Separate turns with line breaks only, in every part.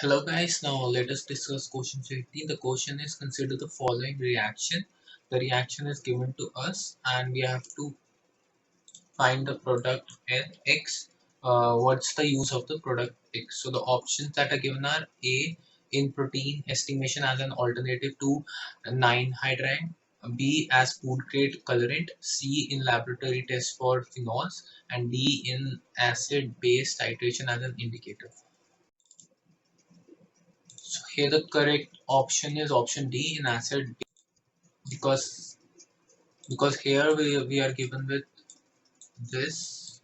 Hello guys, now let us discuss question 15. The question is, consider the following reaction. The reaction is given to us and we have to find the product X. What's the use of the product X? So the options that are given are A, in protein estimation as an alternative to 9-hydrine, B as food grade colorant, C in laboratory tests for phenols, and D in acid base titration as an indicator. So here the correct option is option D in acid, because here we are given with this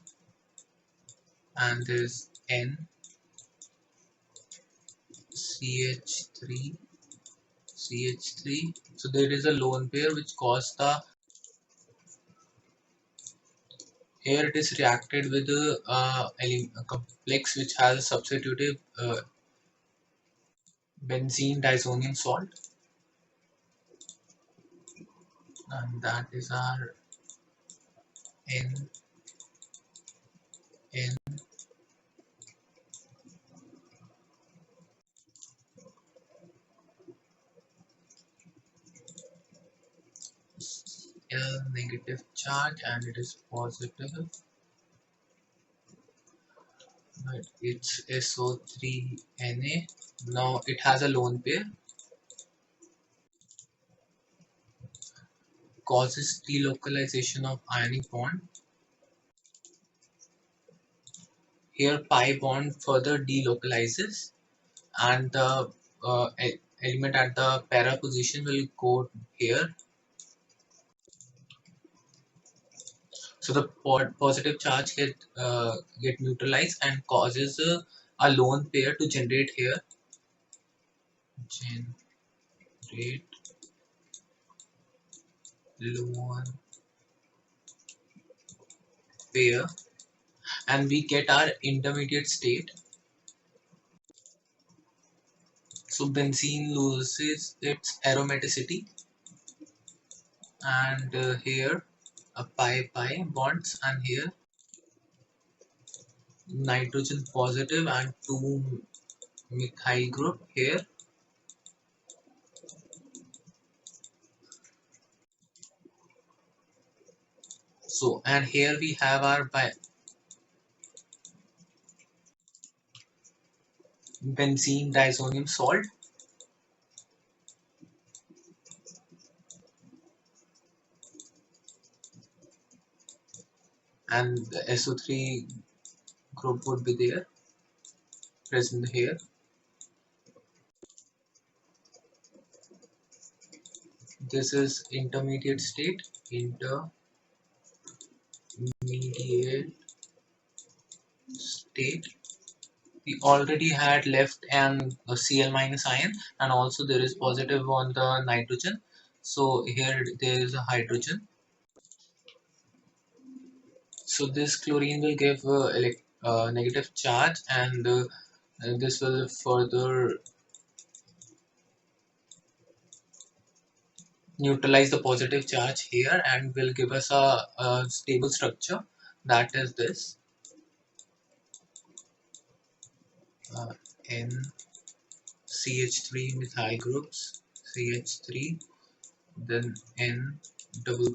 and this NCH3 CH3. So there is a lone pair which cause the, here it is reacted with a complex which has a substitutive benzene diazonium salt, and that is our N L negative charge and it is positive. Right, it's SO3Na. Now it has a lone pair, causes delocalization of ionic bond. Here pi bond further delocalizes and the element at the para position will go here. So the positive charge get neutralized and causes a lone pair to generate here. Generate lone pair, and we get our intermediate state. So benzene loses its aromaticity, and here a pi bonds, and here nitrogen positive and 2 methyl group here. So and here we have our benzene diazonium salt, and the SO3 group would be there present here. This is intermediate state, we already had left an Cl minus ion, and also there is positive on the nitrogen, so here there is a hydrogen. So this chlorine will give negative charge, and this will further neutralize the positive charge here and will give us a stable structure, that is this NCH3 methyl groups, CH3, then N double